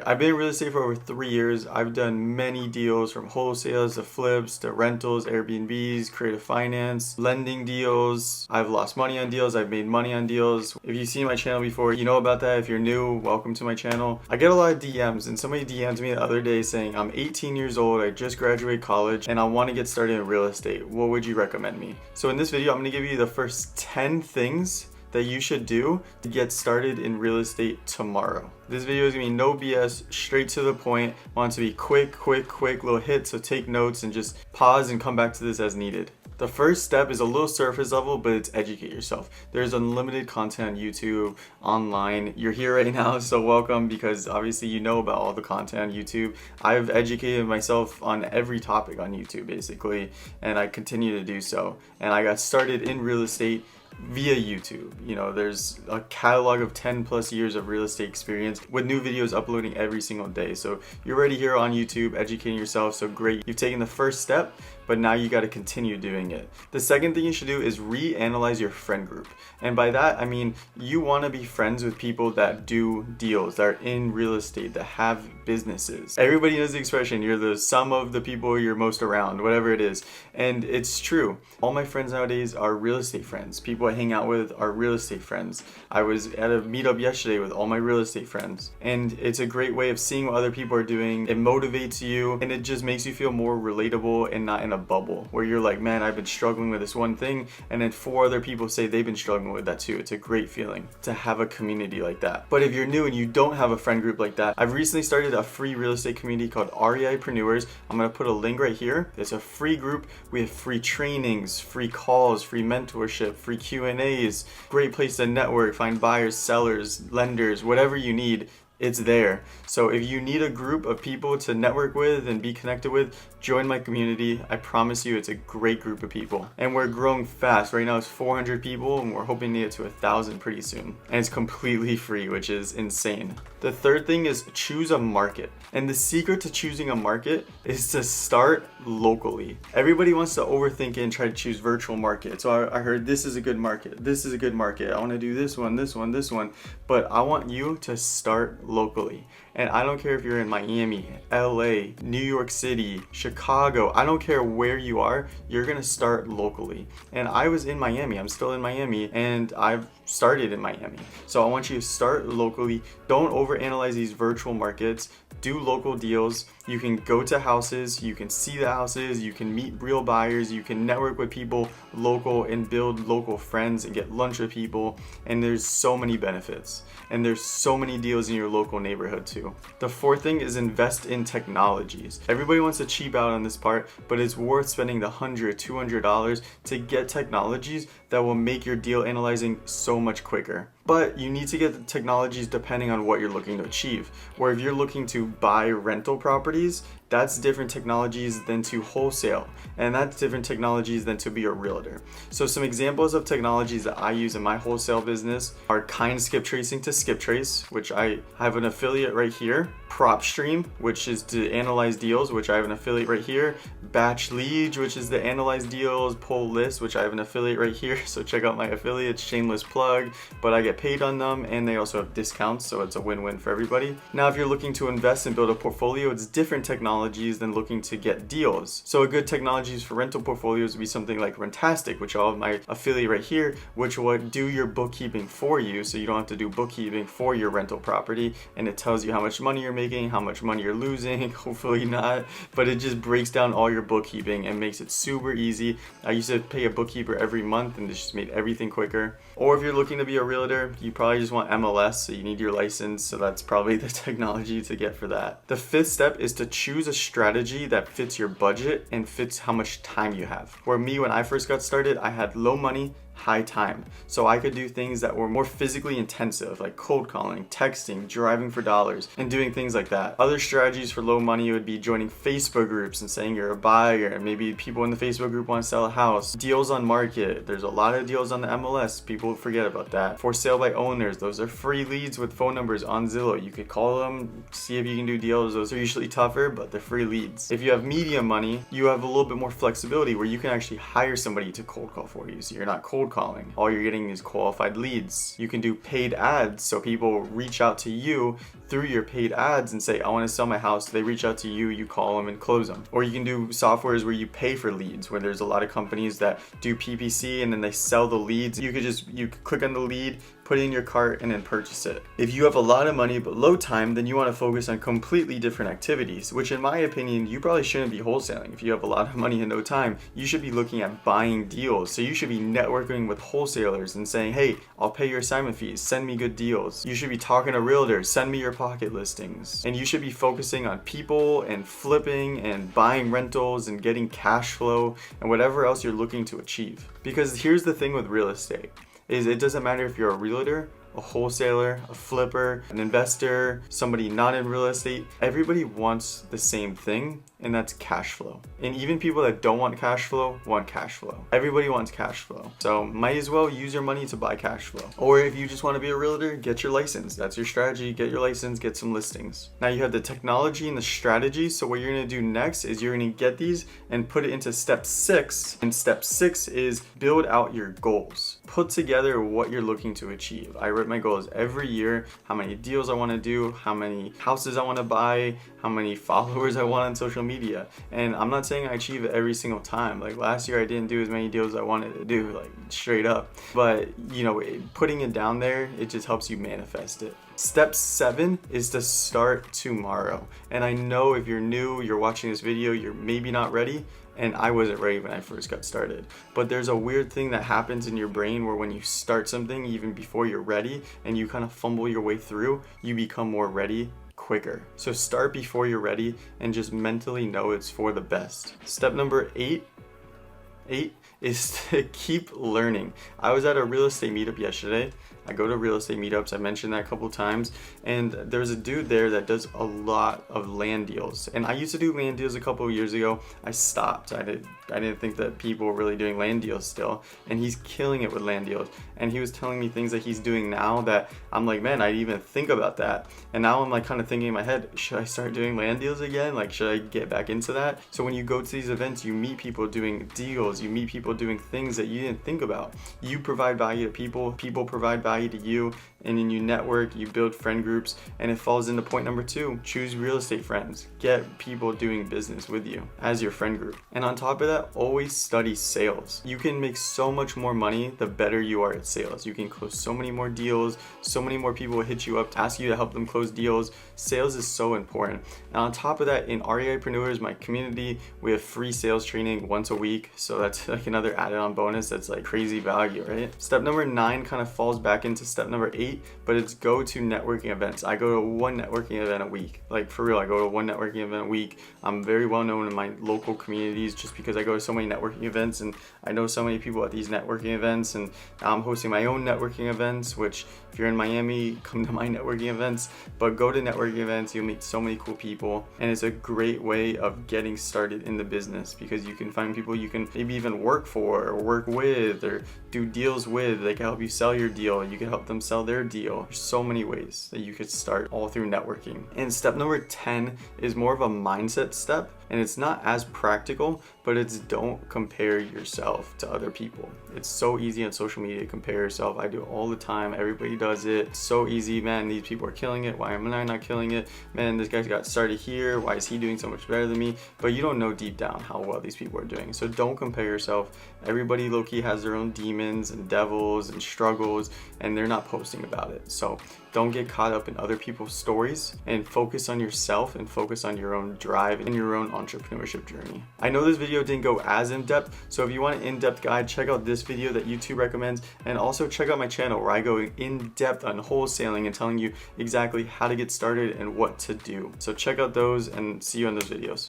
I've been in real estate for over 3 years. I've done many deals from wholesales to flips to rentals, Airbnbs, creative finance, lending deals. I've lost money on deals. I've made money on deals. If you've seen my channel before, you know about that. If you're new, welcome to my channel. I get a lot of DMs, and somebody DM'd me the other day saying, I'm 18 years old, I just graduated college, and I want to get started in real estate. What would you recommend me? So in this video, I'm going to give you the first 10 things that you should do to get started in real estate tomorrow. This video is gonna be no BS, straight to the point. I want it to be quick little hits, so take notes and just pause and come back to this as needed. The first step is a little surface level, but it's educate yourself. There's unlimited content on YouTube, online. You're here right now, so welcome, because obviously you know about all the content on YouTube. I've educated myself on every topic on YouTube basically, and I continue to do so. And I got started in real estate via YouTube. You know, there's a catalog of 10 plus years of real estate experience with new videos uploading every single day. So you're already here on YouTube educating yourself, so great. You've taken the first step, but now you got to continue doing it. The second thing you should do is reanalyze your friend group. And by that, I mean, you want to be friends with people that do deals, that are in real estate, that have businesses. Everybody knows the expression, you're the sum of the people you're most around, whatever it is. And it's true. All my friends nowadays are real estate friends. People I hang out with are real estate friends. I was at a meetup yesterday with all my real estate friends. And it's a great way of seeing what other people are doing. It motivates you, and it just makes you feel more relatable and not in a bubble where you're like, man, I've been struggling with this one thing, and then 4 other people say they've been struggling with that too. It's a great feeling to have a community like that. But if you're new and you don't have a friend group like that, I've recently started a free real estate community called REIpreneurs. I'm gonna put a link right here. It's a free group. We have free trainings, free calls, free mentorship, free Q&As, great place to network, find buyers, sellers, lenders, whatever you need. It's there. So if you need a group of people to network with and be connected with, join my community. I promise you it's a great group of people. And we're growing fast. Right now it's 400 people, and we're hoping to get to 1,000 pretty soon. And it's completely free, which is insane. The third thing is choose a market. And the secret to choosing a market is to start locally. Everybody wants to overthink it and try to choose virtual market. So I heard this is a good market. This is a good market. I want to do this one, this one, this one. But I want you to start locally. And I don't care if you're in Miami, LA, New York City, Chicago, I don't care where you are, you're gonna start locally. And I was in Miami, I'm still in Miami, and I've started in Miami. So I want you to start locally. Don't overanalyze these virtual markets. Do local deals. You can go to houses, you can see the houses, you can meet real buyers, you can network with people local and build local friends and get lunch with people. And there's so many benefits. And there's so many deals in your local neighborhood too. The fourth thing is invest in technologies. Everybody wants to cheap out on this part, but it's worth spending the $100, $200 to get technologies that will make your deal analyzing so much quicker. But you need to get the technologies depending on what you're looking to achieve. Where if you're looking to buy rental properties, that's different technologies than to wholesale, and that's different technologies than to be a realtor. So some examples of technologies that I use in my wholesale business are Skiptracing to Skiptrace, which I have an affiliate right here, PropStream, which is to analyze deals, which I have an affiliate right here, Batch Leads, which is to analyze deals, Pull List, which I have an affiliate right here. So check out my affiliates, shameless plug, but I get paid on them, and they also have discounts, so it's a win-win for everybody. Now, if you're looking to invest and build a portfolio, it's different technologies than looking to get deals. So a good technologies for rental portfolios would be something like Rentastic, which I'll have my affiliate right here, which will do your bookkeeping for you, so you don't have to do bookkeeping for your rental property, and it tells you how much money you're making, how much money you're losing, hopefully not, but it just breaks down all your bookkeeping and makes it super easy. I used to pay a bookkeeper every month, and it just made everything quicker. Or if you're looking to be a realtor, you probably just want MLS, so you need your license, so that's probably the technology to get for that. The fifth step is to choose a strategy that fits your budget and fits how much time you have. Where me, when I first got started, I had low money, high time. So I could do things that were more physically intensive, like cold calling, texting, driving for dollars, and doing things like that. Other strategies for low money would be joining Facebook groups and saying you're a buyer, and maybe people in the Facebook group want to sell a house. Deals on market. There's a lot of deals on the MLS. People forget about that. For sale by owners. Those are free leads with phone numbers on Zillow. You could call them, see if you can do deals. Those are usually tougher, but they're free leads. If you have medium money, you have a little bit more flexibility where you can actually hire somebody to cold call for you. So you're not cold cold calling. All you're getting is qualified leads. You can do paid ads, so people reach out to you through your paid ads and say, I want to sell my house. They reach out to you, you call them and close them. Or you can do softwares where you pay for leads, where there's a lot of companies that do PPC and then they sell the leads. You could click on the lead, put it in your cart, and then purchase it. If you have a lot of money but low time, then you want to focus on completely different activities, which in my opinion, you probably shouldn't be wholesaling. If you have a lot of money and no time, you should be looking at buying deals. So you should be networking with wholesalers and saying, hey, I'll pay your assignment fees, send me good deals. You should be talking to realtors, send me your pocket listings. And you should be focusing on people and flipping and buying rentals and getting cash flow and whatever else you're looking to achieve. Because here's the thing with real estate, is it doesn't matter if you're a realtor, a wholesaler, a flipper, an investor, somebody not in real estate. Everybody wants the same thing, and that's cash flow. And even people that don't want cash flow want cash flow. Everybody wants cash flow. So might as well use your money to buy cash flow. Or if you just want to be a realtor, get your license. That's your strategy. Get your license, get some listings. Now you have the technology and the strategy. So what you're going to do next is you're going to get these and put it into step 6. And step 6 is build out your goals. Put together what you're looking to achieve. I write my goals every year, how many deals I want to do, how many houses I want to buy, how many followers I want on social media. And I'm not saying I achieve it every single time. Like last year I didn't do as many deals as I wanted to do, like straight up. But you know, putting it down there, it just helps you manifest it. Step 7 is to start tomorrow. And I know if you're new, you're watching this video, you're maybe not ready. And I wasn't ready when I first got started. But there's a weird thing that happens in your brain where when you start something, even before you're ready, and you kind of fumble your way through, you become more ready quicker. So start before you're ready and just mentally know it's for the best. Step number 8 is to keep learning. I was at a real estate meetup yesterday. I go to real estate meetups, I mentioned that a couple times, and there's a dude there that does a lot of land deals. And I used to do land deals a couple of years ago. I stopped. I didn't think that people were really doing land deals still, and he's killing it with land deals. And he was telling me things that he's doing now that I'm like, man, I didn't even think about that. And now I'm like kind of thinking in my head, should I start doing land deals again? Like, should I get back into that? So when you go to these events, you meet people doing deals, you meet people doing things that you didn't think about. You provide value to people, people provide value to you, and then you network, you build friend groups, and it falls into point number 2. Choose real estate friends. Get people doing business with you as your friend group. And on top of that, always study sales. You can make so much more money the better you are at sales. You can close so many more deals, so many more people will hit you up to ask you to help them close deals. Sales is so important. And on top of that, in REIpreneurs, my community, we have free sales training once a week. So that's like another added on bonus that's like crazy value, right? Step number 9 kind of falls back into step number 8, but it's go to networking events. I go to one networking event a week. Like for real, I go to one networking event a week. I'm very well known in my local communities just because I go to so many networking events and I know so many people at these networking events, and I'm hosting my own networking events, which if you're in Miami, come to my networking events. But go to networking events, you'll meet so many cool people, and it's a great way of getting started in the business because you can find people you can maybe even work for or work with or do deals with. They can help you sell your deal, you can help them sell their deal. There's so many ways that you could start all through networking. And step number 10 is more of a mindset step, and it's not as practical, but it's don't compare yourself to other people. It's so easy on social media to compare yourself. I do it all the time. Everybody does it. It's so easy, man. These people are killing it. Why am I not killing it? Man, this guy got started here. Why is he doing so much better than me? But you don't know deep down how well these people are doing. So don't compare yourself. Everybody low-key has their own demons and devils and struggles, and they're not posting about it. So don't get caught up in other people's stories and focus on yourself and focus on your own drive and your own entrepreneurship journey. I know this video didn't go as in-depth, so if you want an in-depth guide, check out this video that YouTube recommends, and also check out my channel where I go in-depth on wholesaling and telling you exactly how to get started and what to do. So check out those and see you in those videos.